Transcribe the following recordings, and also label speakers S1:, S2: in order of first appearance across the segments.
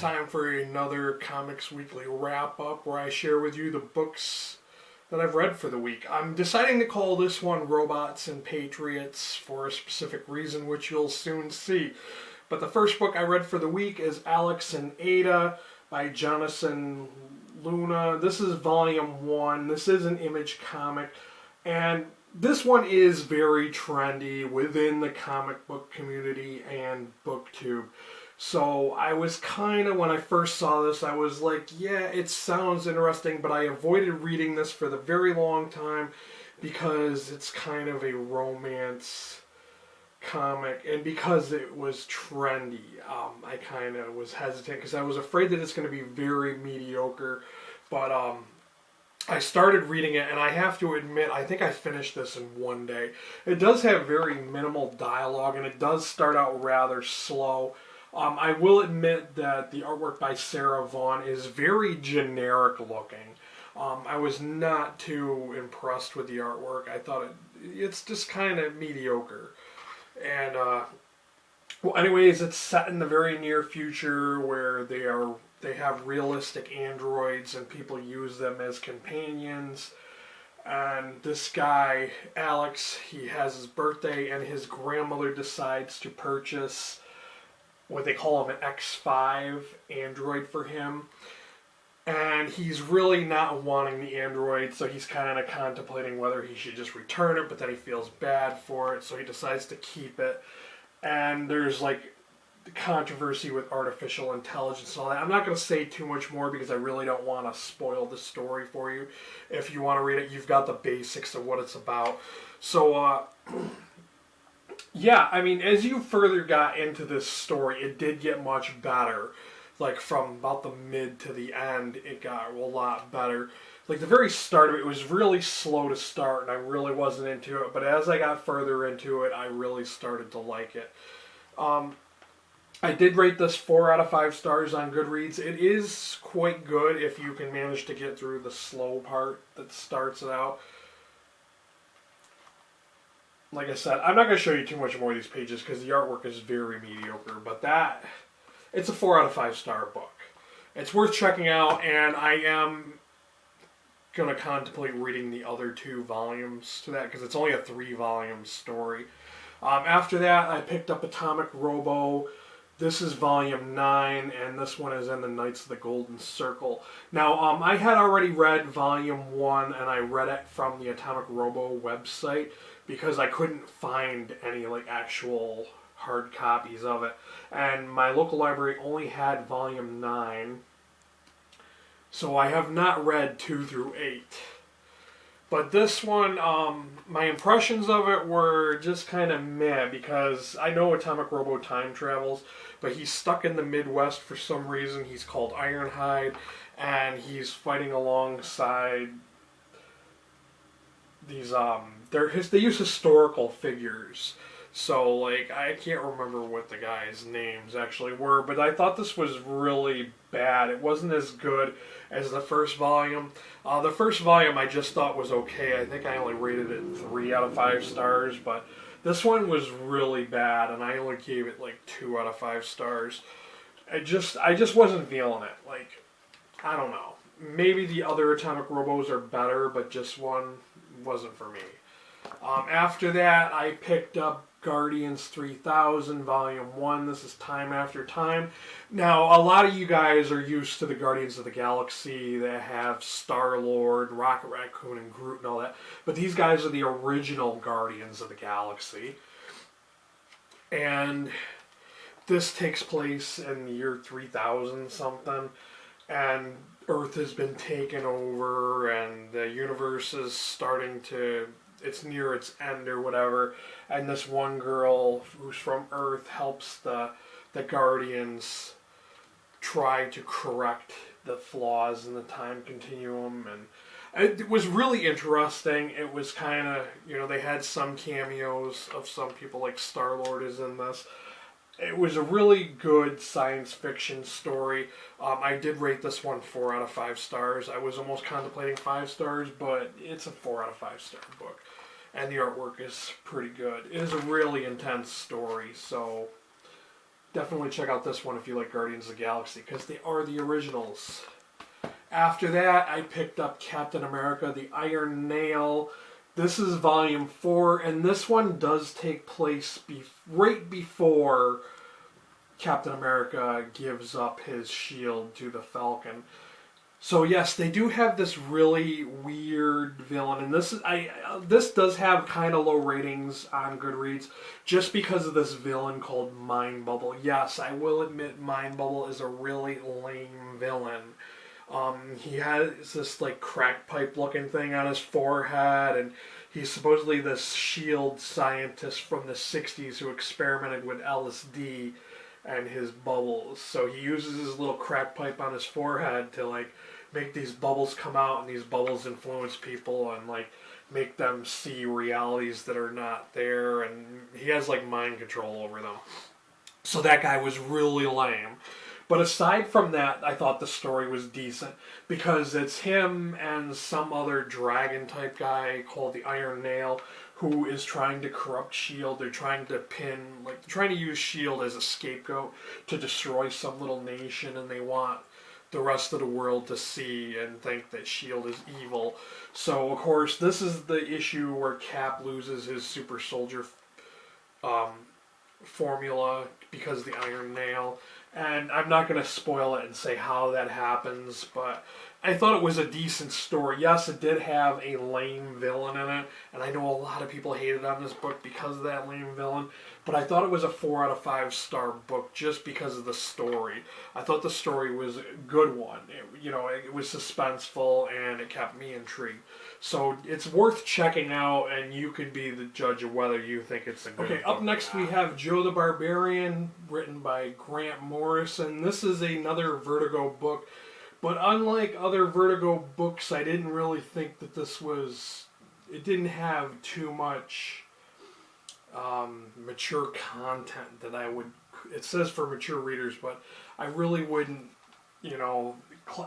S1: time for another Comics Weekly wrap-up where I share with you the books that I've read for the week. I'm deciding to call this one Robots and Patriots for a specific reason, which you'll soon see. But the first book I read for the week is Alex+Ada by Jonathan Luna. This is volume 1. This is an Image comic. And this one is very trendy within the comic book community and BookTube. So I was kind of, when I first saw this, I was like, yeah, it sounds interesting, but I avoided reading this for the very long time because it's kind of a romance comic, and because it was trendy, I kind of was hesitant because I was afraid that it's going to be very mediocre, but I started reading it, and I have to admit, I think I finished this in one day. It does have very minimal dialogue, and it does start out rather slow. I will admit that the artwork by Sarah Vaughn is very generic looking. I was not too impressed with the artwork. I thought it's just kind of mediocre. And, well, anyways, it's set in the very near future where they have realistic androids and people use them as companions. And this guy, Alex, he has his birthday and his grandmother decides to purchase what they call him an X5 android for him. And he's really not wanting the android, so he's kind of contemplating whether he should just return it, but then he feels bad for it, so he decides to keep it. And there's like the controversy with artificial intelligence and all that. I'm not going to say too much more because I really don't want to spoil the story for you. If you want to read it, you've got the basics of what it's about. So, yeah, I mean, as you further got into this story, it did get much better. Like, from about the mid to the end, it got a lot better. Like, the very start of it was really slow to start, and I really wasn't into it. But as I got further into it, I really started to like it. I did rate this 4 out of 5 stars on Goodreads. It is quite good if you can manage to get through the slow part that starts it out. Like I said, I'm not going to show you too much more of these pages because the artwork is very mediocre, but it's a 4 out of 5 star book. It's worth checking out, and I am going to contemplate reading the other 2 volumes to that because it's only a 3-volume story. After that, I picked up Atomic Robo. This is volume 9, and this one is in the Knights of the Golden Circle. Now, I had already read volume 1, and I read it from the Atomic Robo website because I couldn't find any like actual hard copies of it. And my local library only had volume 9, so I have not read 2 through 8. But this one, my impressions of it were just kind of meh, because I know Atomic Robo time travels, but he's stuck in the Midwest for some reason. He's called Ironhide, and he's fighting alongside these, they use historical figures. So, like, I can't remember what the guys' names actually were, but I thought this was really bad. It wasn't as good as the first volume. The first volume I just thought was okay. I think I only rated it 3 out of 5 stars, but this one was really bad, and I only gave it like 2 out of 5 stars. I just wasn't feeling it. Like, I don't know. Maybe the other Atomic Robos are better, but just one wasn't for me. After that, I picked up Guardians 3000 Volume 1. This is Time After Time. Now, a lot of you guys are used to the Guardians of the Galaxy that have Star-Lord, Rocket Raccoon, and Groot and all that. But these guys are the original Guardians of the Galaxy. And this takes place in the year 3000 something. And Earth has been taken over, and the universe is starting to... it's near its end or whatever, and this one girl who's from Earth helps the Guardians try to correct the flaws in the time continuum, and it was really interesting. It was kind of, you know, they had some cameos of some people, like Star-Lord is in this. It was a really good science fiction story. I did rate this one 4 out of 5 stars. I was almost contemplating 5 stars, but it's a 4 out of 5 star book. And the artwork is pretty good. It is a really intense story, so definitely check out this one if you like Guardians of the Galaxy, because they are the originals. After that, I picked up Captain America, the Iron Nail. This is volume 4, and this one does take place right before Captain America gives up his shield to the Falcon. So yes, they do have this really weird villain, and this does have kind of low ratings on Goodreads just because of this villain called Mind Bubble. Yes, I will admit Mind Bubble is a really lame villain. He has this like crack pipe looking thing on his forehead, and he's supposedly this shield scientist from the 60s who experimented with LSD and his bubbles. So he uses his little crack pipe on his forehead to like make these bubbles come out, and these bubbles influence people and like make them see realities that are not there, and he has like mind control over them. So that guy was really lame. But aside from that, I thought the story was decent because it's him and some other dragon type guy called the Iron Nail who is trying to corrupt S.H.I.E.L.D. They're trying to trying to use S.H.I.E.L.D. as a scapegoat to destroy some little nation, and they want the rest of the world to see and think that S.H.I.E.L.D. is evil. So, of course, this is the issue where Cap loses his super soldier formula because of the Iron Nail. And I'm not going to spoil it and say how that happens, but I thought it was a decent story. Yes, it did have a lame villain in it, and I know a lot of people hated on this book because of that lame villain, but I thought it was a 4 out of 5 star book just because of the story. I thought the story was a good one. It was suspenseful, and it kept me intrigued. So it's worth checking out, and you can be the judge of whether you think it's a good book. Okay, up next we have Joe the Barbarian, written by Grant Morrison. This is another Vertigo book. But unlike other Vertigo books, I didn't really think that it didn't have too much mature content that it says for mature readers, but I really wouldn't,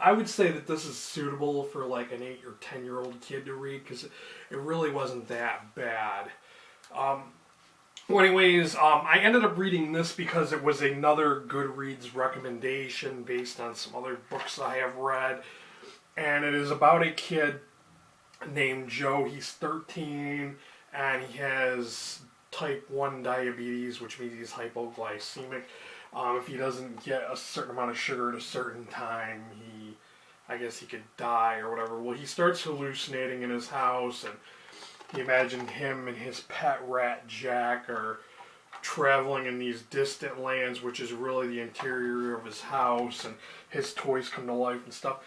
S1: I would say that this is suitable for like an 8 or 10-year-old kid to read because it really wasn't that bad. Well, anyways, I ended up reading this because it was another Goodreads recommendation based on some other books I have read. And it is about a kid named Joe. He's 13, and he has type 1 diabetes, which means he's hypoglycemic. If he doesn't get a certain amount of sugar at a certain time, I guess he could die or whatever. Well, he starts hallucinating in his house, and he imagined him and his pet rat Jack are traveling in these distant lands, which is really the interior of his house, and his toys come to life and stuff.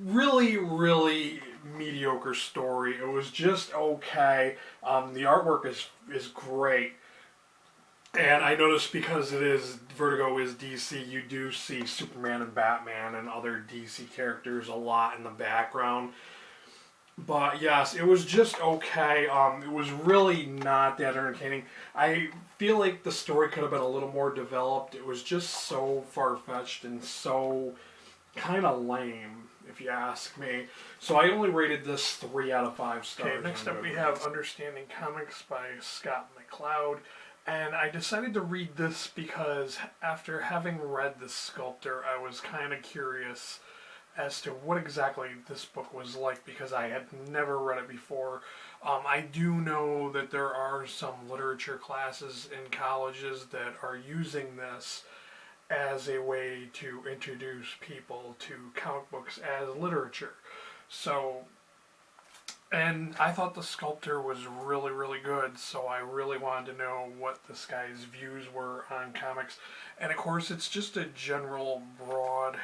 S1: Really, really mediocre story. It was just okay. The artwork is great. And I noticed because Vertigo is DC, you do see Superman and Batman and other DC characters a lot in the background. But yes, it was just okay. It was really not that entertaining. I feel like the story could have been a little more developed. It was just so far-fetched and so kind of lame, if you ask me. So I only rated this 3 out of 5 stars. Okay, next up we have Understanding Comics by Scott McCloud. And I decided to read this because after having read The Sculptor, I was kind of curious as to what exactly this book was like because I had never read it before. I do know that there are some literature classes in colleges that are using this as a way to introduce people to comic books as literature. And I thought The Sculptor was really, really good, so I really wanted to know what this guy's views were on comics. And of course, it's just a broad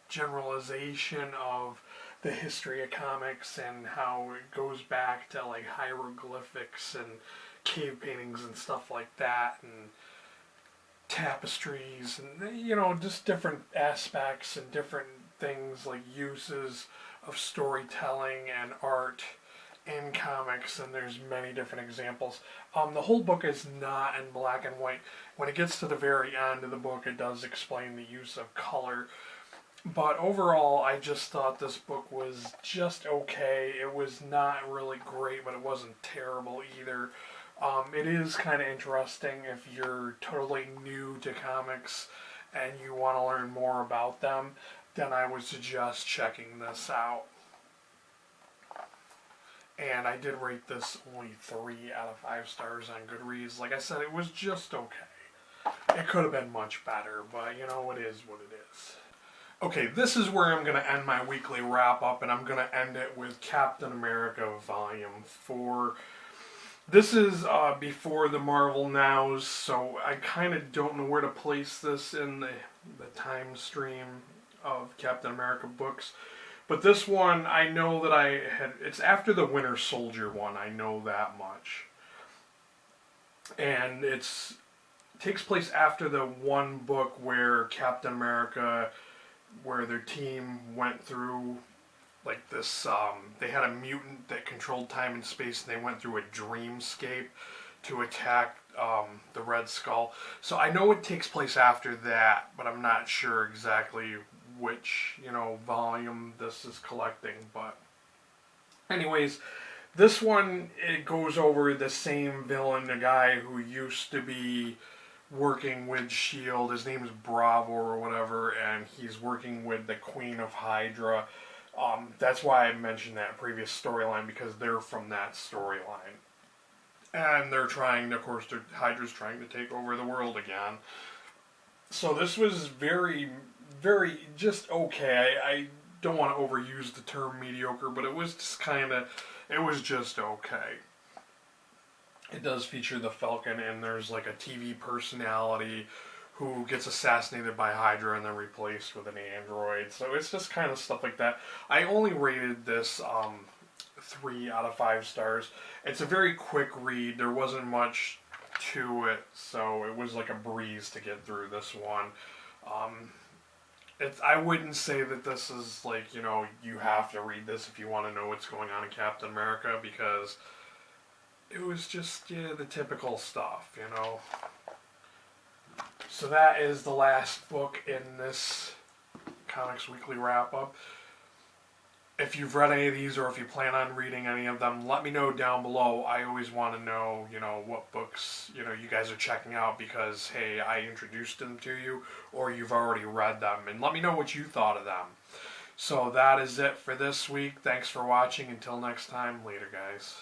S1: generalization of the history of comics and how it goes back to like hieroglyphics and cave paintings and stuff like that, and tapestries, and just different aspects and different things like uses of storytelling and art in comics, and there's many different examples. The whole book is not in black and white. When it gets to the very end of the book, it does explain the use of color. But overall, I just thought this book was just okay. It was not really great, but it wasn't terrible either. It is kind of interesting if you're totally new to comics and you want to learn more about them, then I would suggest checking this out. And I did rate this only 3 out of 5 stars on Goodreads. Like I said, it was just okay. It could have been much better, but you know, it is what it is. Okay, this is where I'm going to end my weekly wrap-up, and I'm going to end it with Captain America Volume 4. This is before the Marvel Nows, so I kind of don't know where to place this in the time stream of Captain America books. But this one, I know that it's after the Winter Soldier one, I know that much. And it takes place after the one book where Captain America, where their team went through like this, they had a mutant that controlled time and space, and they went through a dreamscape to attack the Red Skull. So I know it takes place after that, but I'm not sure exactly which, volume this is collecting. But anyways, this one, it goes over the same villain, a guy who used to be working with S.H.I.E.L.D. His name is Bravo or whatever, and he's working with the Queen of Hydra. That's why I mentioned that previous storyline, because they're from that storyline. And they're trying, of course, Hydra's trying to take over the world again. So this was very, very, just okay. I don't want to overuse the term mediocre, but it was just it was just okay. It does feature the Falcon, and there's like a TV personality who gets assassinated by Hydra and then replaced with an android. So it's just kind of stuff like that. I only rated this 3 out of 5 stars. It's a very quick read. There wasn't much to it, so it was like a breeze to get through this one. I wouldn't say that this is like, you have to read this if you want to know what's going on in Captain America, because it was just, the typical stuff, So that is the last book in this Comics Weekly wrap-up. If you've read any of these, or if you plan on reading any of them, let me know down below. I always want to know, what books, you guys are checking out, because, hey, I introduced them to you, or you've already read them, and let me know what you thought of them. So that is it for this week. Thanks for watching. Until next time, later, guys.